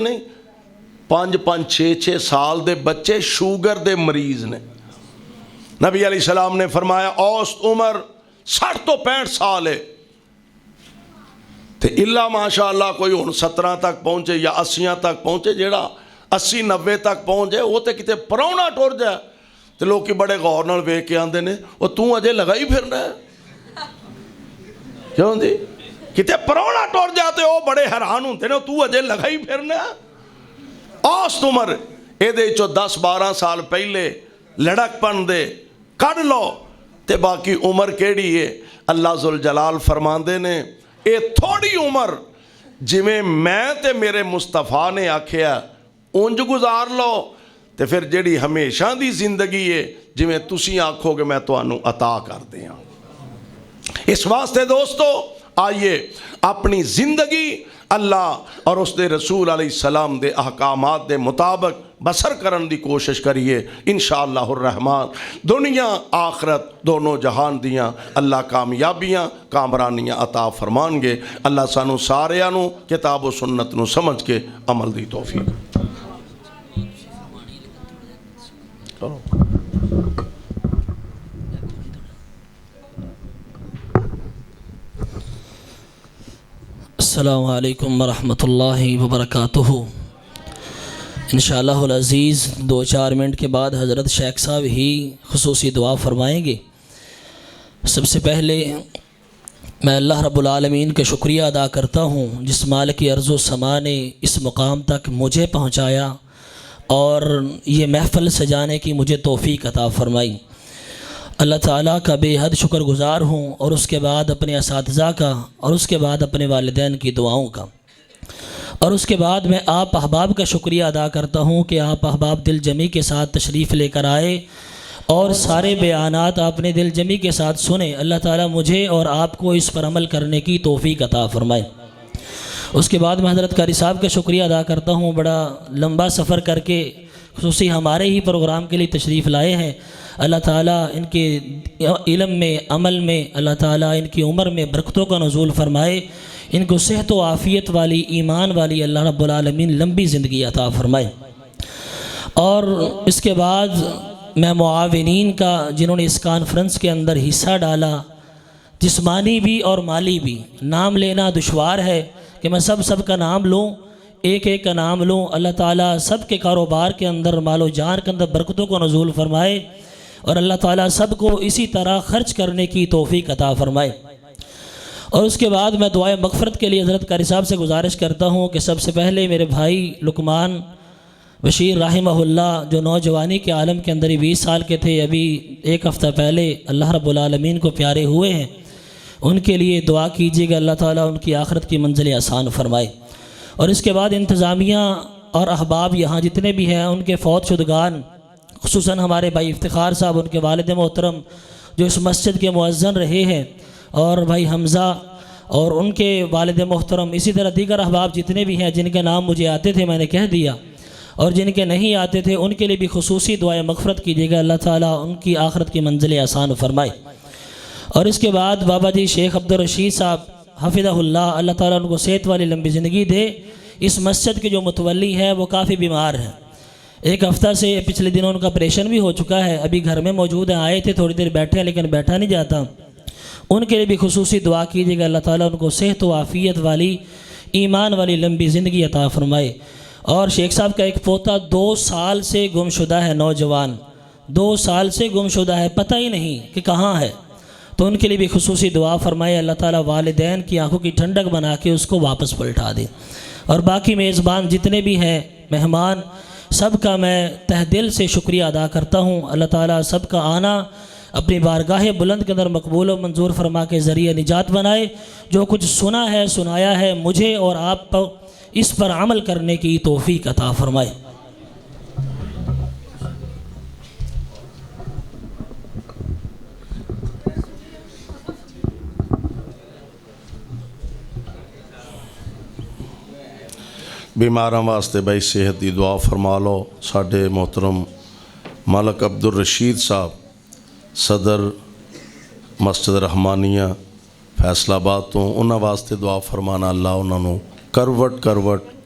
نہیں 5-5 6-6 سال دے بچے شوگر دے مریض نے. نبی علیہ السلام نے فرمایا اوسط عمر 60 تو 65 سال ہے تے اللہ ماشاء اللہ کوئی ہن 17 تک پہنچے یا 80 تک پہنچے. جیڑا 80-90 تک پہنچ جائے وہ تے کتے پراؤنا ٹر جائے تے لوگ بڑے غور نال ویکھ کے آندے نے وہ تو اجے لگائی پھرنا ہے کیوں جی کتے پراؤنا ٹر جاتے وہ بڑے حیران ہوندے نے تو اجے لگائی پھرنا ہے. اوسط عمر اے دے چو 10-12 سال پہلے لڑک پن دے کڑ لو تے باقی عمر کیڑی ہے. اللہ ذوالجلال فرماندے نے اے تھوڑی عمر جویں میں تے میرے مصطفیٰ نے آکھیا اونج گزار لو تے پھر جیڑی ہمیشہ دی زندگی ہے جویں تسی آکھو گے میں تانوں عطا کر دیاں. اس واسطے دوستو آئیے اپنی زندگی اللہ اور اس دے رسول علیہ السلام دے احکامات دے مطابق بسر کرن دی کوشش کریے. انشاءاللہ الرحمن دنیا آخرت دونوں جہان دیاں اللہ کامیابیاں کامرانیاں عطا فرمان گے. اللہ سانو ساریاں نو کتاب و سنت نو سمجھ کے عمل دی توفیق. السلام علیکم ورحمۃ اللہ وبرکاتہ. انشاءاللہ العزیز 2-4 منٹ کے بعد حضرت شیخ صاحب ہی خصوصی دعا فرمائیں گے. سب سے پہلے میں اللہ رب العالمین کا شکریہ ادا کرتا ہوں جس مالک ارض و سما نے اس مقام تک مجھے پہنچایا اور یہ محفل سجانے کی مجھے توفیق عطا فرمائی. اللہ تعالیٰ کا بے حد شکر گزار ہوں اور اس کے بعد اپنے اساتذہ کا اور اس کے بعد اپنے والدین کی دعاؤں کا اور اس کے بعد میں آپ احباب کا شکریہ ادا کرتا ہوں کہ آپ احباب دل جمی کے ساتھ تشریف لے کر آئے اور سارے بیانات آپ نے دل جمی کے ساتھ سنے. اللہ تعالیٰ مجھے اور آپ کو اس پر عمل کرنے کی توفیق عطا فرمائے. اس کے بعد میں حضرت قاری صاحب کا شکریہ ادا کرتا ہوں. بڑا لمبا سفر کر کے خصوصی ہمارے ہی پروگرام کے لیے تشریف لائے ہیں. اللہ تعالیٰ ان کے علم میں عمل میں اللہ تعالیٰ ان کی عمر میں برکتوں کا نزول فرمائے. ان کو صحت و عافیت والی ایمان والی اللہ رب العالمین لمبی زندگی عطا فرمائے. اور اس کے بعد میں معاونین کا جنہوں نے اس کانفرنس کے اندر حصہ ڈالا جسمانی بھی اور مالی بھی نام لینا دشوار ہے کہ میں سب کا نام لوں ایک ایک کا نام لوں. اللہ تعالیٰ سب کے کاروبار کے اندر مال و جان کے اندر برکتوں کو نزول فرمائے اور اللہ تعالیٰ سب کو اسی طرح خرچ کرنے کی توفیق عطا فرمائے. اور اس کے بعد میں دعائے مغفرت کے لیے حضرت قاری صاحب سے گزارش کرتا ہوں کہ سب سے پہلے میرے بھائی لقمان بشیر رحمہ اللہ جو نوجوانی کے عالم کے اندر 20 سال کے تھے ابھی 1 ہفتہ پہلے اللہ رب العالمین کو پیارے ہوئے ہیں ان کے لیے دعا کیجیے گا اللہ تعالیٰ ان کی آخرت کی منزل آسان فرمائے. اور اس کے بعد انتظامیہ اور احباب یہاں جتنے بھی ہیں ان کے فوت شدگان خصوصاً ہمارے بھائی افتخار صاحب ان کے والد محترم جو اس مسجد کے مؤذن رہے ہیں اور بھائی حمزہ اور ان کے والد محترم اسی طرح دیگر احباب جتنے بھی ہیں جن کے نام مجھے آتے تھے میں نے کہہ دیا اور جن کے نہیں آتے تھے ان کے لیے بھی خصوصی دعائیں مغفرت کیجیے گا. اللہ تعالیٰ ان کی آخرت کی منزل آسان فرمائے. اور اس کے بعد بابا جی شیخ عبدالرشید صاحب حفظہ اللہ اللہ تعالیٰ ان کو صحت والی لمبی زندگی دے. اس مسجد کے جو متولی ہیں وہ کافی بیمار ہیں. 1 ہفتہ سے پچھلے دنوں ان کا آپریشن بھی ہو چکا ہے. ابھی گھر میں موجود ہیں آئے تھے تھوڑی دیر بیٹھے ہیں لیکن بیٹھا نہیں جاتا. ان کے لیے بھی خصوصی دعا کیجیے گا اللہ تعالیٰ ان کو صحت و عافیت والی ایمان والی لمبی زندگی عطا فرمائے. اور شیخ صاحب کا ایک پوتا 2 سال سے گم شدہ ہے. نوجوان 2 سال سے گم شدہ ہے پتہ ہی نہیں کہ کہاں ہے تو ان کے لیے بھی خصوصی دعا فرمائے. اللہ تعالیٰ والدین کی آنکھوں کی ٹھنڈک بنا کے اس کو واپس پلٹا دے. اور باقی میزبان جتنے بھی ہیں مہمان سب کا میں تہ دل سے شکریہ ادا کرتا ہوں. اللہ تعالیٰ سب کا آنا اپنی بارگاہ بلند کے اندر مقبول و منظور فرما کے ذریعہ نجات بنائے. جو کچھ سنا ہے سنایا ہے مجھے اور آپ پر اس پر عمل کرنے کی توفیق عطا فرمائے. بیماراں واسطے بھائی صحت دی دعا فرما لو. ساڈے محترم ملک عبدالرشید صاحب صدر مسجد رحمانیہ فیصل آباد تو انہاں واسطے دعا فرمانا اللہ انہاں نو کروٹ